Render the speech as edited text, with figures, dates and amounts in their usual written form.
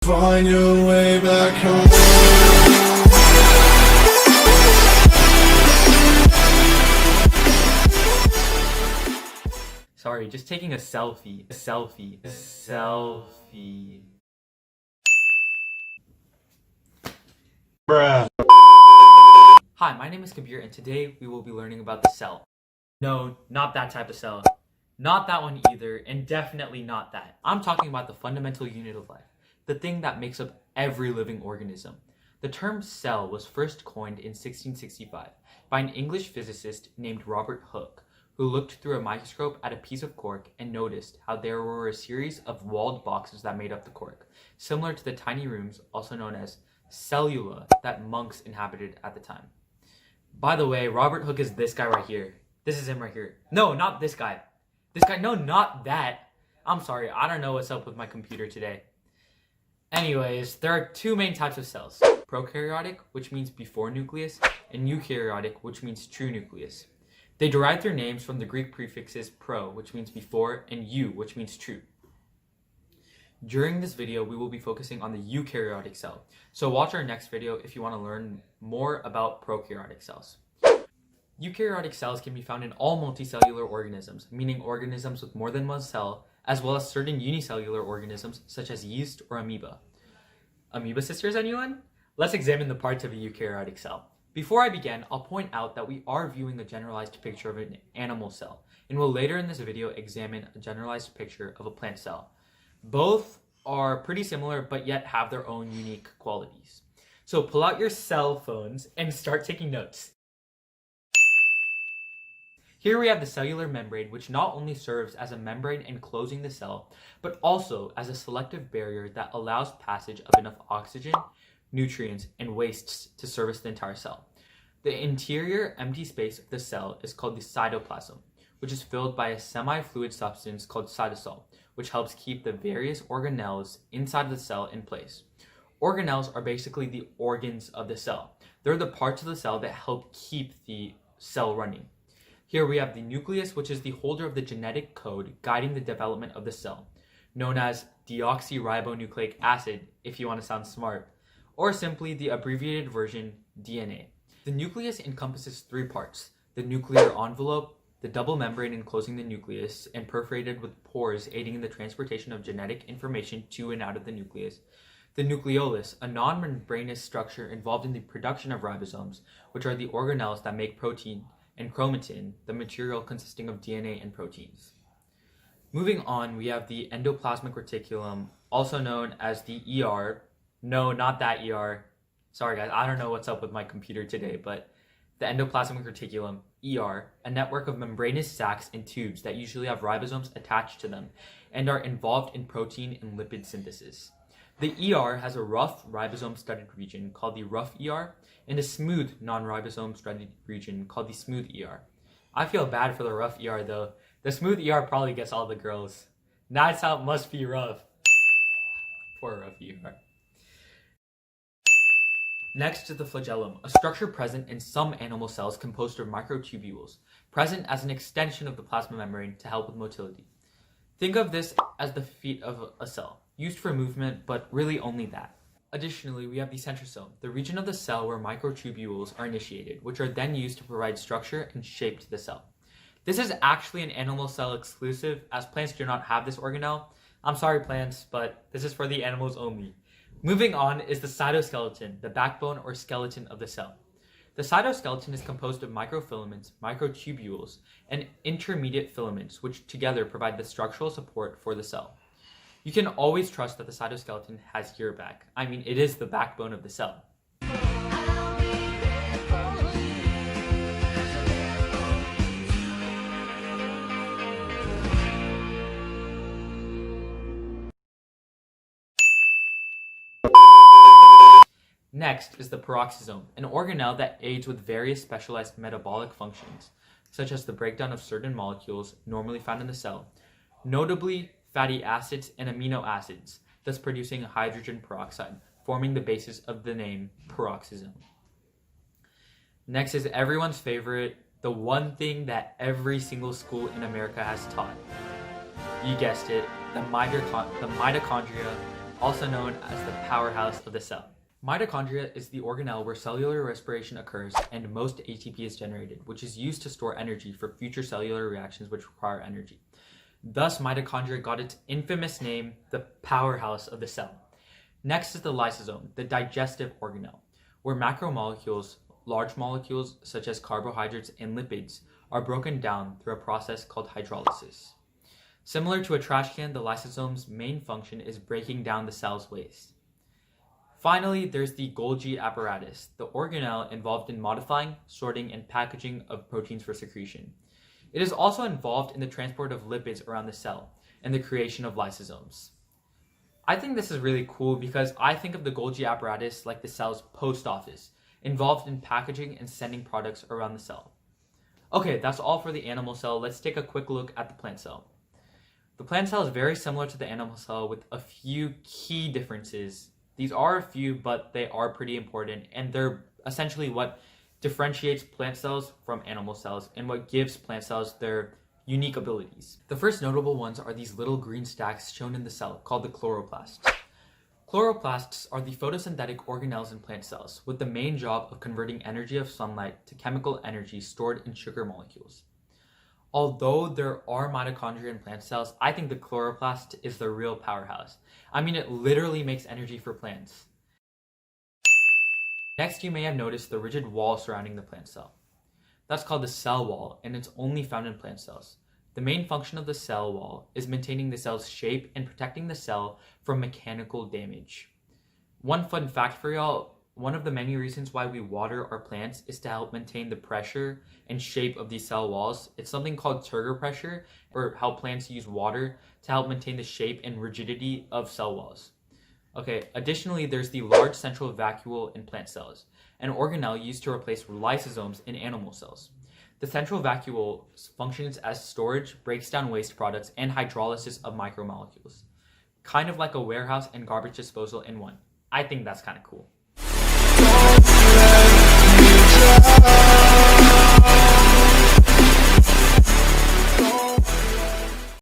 find your way back home. Sorry, just taking a selfie. A selfie. A selfie. Bruh. Hi, my name is Campbell, and today we will be learning about the cell. No, not that type of cell. Not that one either, and definitely not that. I'm talking about the fundamental unit of life, the thing that makes up every living organism. The term cell was first coined in 1665 by an English physicist named Robert Hooke, who looked through a microscope at a piece of cork and noticed how there were a series of walled boxes that made up the cork, similar to the tiny rooms, also known as cellula, that monks inhabited at the time. By the way, Robert Hooke is this guy right here. This is him right here. No, not this guy. This guy, no, not that. I'm sorry, I don't know what's up with my computer today. Anyways, there are two main types of cells. Prokaryotic, which means before nucleus, and eukaryotic, which means true nucleus. They derive their names from the Greek prefixes pro, which means before, and eu, which means true. During this video, we will be focusing on the eukaryotic cell. So watch our next video if you want to learn more about prokaryotic cells. Eukaryotic cells can be found in all multicellular organisms, meaning organisms with more than one cell, as well as certain unicellular organisms such as yeast or amoeba. Amoeba sisters, anyone? Let's examine the parts of a eukaryotic cell. Before I begin, I'll point out that we are viewing a generalized picture of an animal cell, and will later in this video examine a generalized picture of a plant cell. Both are pretty similar, but yet have their own unique qualities. So pull out your cell phones and start taking notes. Here we have the cellular membrane, which not only serves as a membrane enclosing the cell, but also as a selective barrier that allows passage of enough oxygen, nutrients, and wastes to service the entire cell. The interior empty space of the cell is called the cytoplasm, which is filled by a semi-fluid substance called cytosol, which helps keep the various organelles inside of the cell in place. Organelles are basically the organs of the cell. They're the parts of the cell that help keep the cell running. Here we have the nucleus, which is the holder of the genetic code guiding the development of the cell, known as deoxyribonucleic acid, if you want to sound smart, or simply the abbreviated version, DNA. The nucleus encompasses three parts: the nuclear envelope, the double membrane enclosing the nucleus and perforated with pores aiding in the transportation of genetic information to and out of the nucleus, the nucleolus, a non-membranous structure involved in the production of ribosomes, which are the organelles that make protein, and chromatin, the material consisting of DNA and proteins. Moving on, we have the endoplasmic reticulum, also known as the ER. No, not that ER. Sorry guys, I don't know what's up with my computer today, but the endoplasmic reticulum, ER, a network of membranous sacs and tubes that usually have ribosomes attached to them and are involved in protein and lipid synthesis. The ER has a rough ribosome-studded region called the rough ER and a smooth non-ribosome-studded region called the smooth ER. I feel bad for the rough ER though. The smooth ER probably gets all the girls. That's how it must be rough. Poor rough ER. Next is the flagellum, a structure present in some animal cells composed of microtubules, present as an extension of the plasma membrane to help with motility. Think of this as the feet of a cell, used for movement, but really only that. Additionally, we have the centrosome, the region of the cell where microtubules are initiated, which are then used to provide structure and shape to the cell. This is actually an animal cell exclusive, as plants do not have this organelle. I'm sorry plants, but this is for the animals only. Moving on is the cytoskeleton, the backbone or skeleton of the cell. The cytoskeleton is composed of microfilaments, microtubules, and intermediate filaments, which together provide the structural support for the cell. You can always trust that the cytoskeleton has your back. I mean, it is the backbone of the cell. Next is the peroxisome, an organelle that aids with various specialized metabolic functions, such as the breakdown of certain molecules normally found in the cell, notably fatty acids and amino acids, thus producing hydrogen peroxide, forming the basis of the name peroxisome. Next is everyone's favorite, the one thing that every single school in America has taught. You guessed it, the mitochondria also known as the powerhouse of the cell. Mitochondria is the organelle where cellular respiration occurs and most ATP is generated, which is used to store energy for future cellular reactions which require energy. Thus, mitochondria got its infamous name, the powerhouse of the cell. Next is the lysosome, the digestive organelle, where macromolecules, large molecules such as carbohydrates and lipids, are broken down through a process called hydrolysis. Similar to a trash can, the lysosome's main function is breaking down the cell's waste. Finally, there's the Golgi apparatus, the organelle involved in modifying, sorting, and packaging of proteins for secretion. It is also involved in the transport of lipids around the cell and the creation of lysosomes. I think this is really cool because I think of the Golgi apparatus like the cell's post office, involved in packaging and sending products around the cell. Okay, that's all for the animal cell. Let's take a quick look at the plant cell. The plant cell is very similar to the animal cell with a few key differences. These are a few, but they are pretty important, and they're essentially what differentiates plant cells from animal cells and what gives plant cells their unique abilities. The first notable ones are these little green stacks shown in the cell called the chloroplasts. Chloroplasts are the photosynthetic organelles in plant cells with the main job of converting energy of sunlight to chemical energy stored in sugar molecules. Although there are mitochondria in plant cells, I think the chloroplast is the real powerhouse. I mean, it literally makes energy for plants. Next, you may have noticed the rigid wall surrounding the plant cell. That's called the cell wall, and it's only found in plant cells. The main function of the cell wall is maintaining the cell's shape and protecting the cell from mechanical damage. One fun fact for y'all, one of the many reasons why we water our plants is to help maintain the pressure and shape of these cell walls. It's something called turgor pressure, or how plants use water to help maintain the shape and rigidity of cell walls. Okay, additionally, there's the large central vacuole in plant cells, an organelle used to replace lysosomes in animal cells. The central vacuole functions as storage, breaks down waste products, and hydrolysis of micromolecules. Kind of like a warehouse and garbage disposal in one. I think that's kind of cool.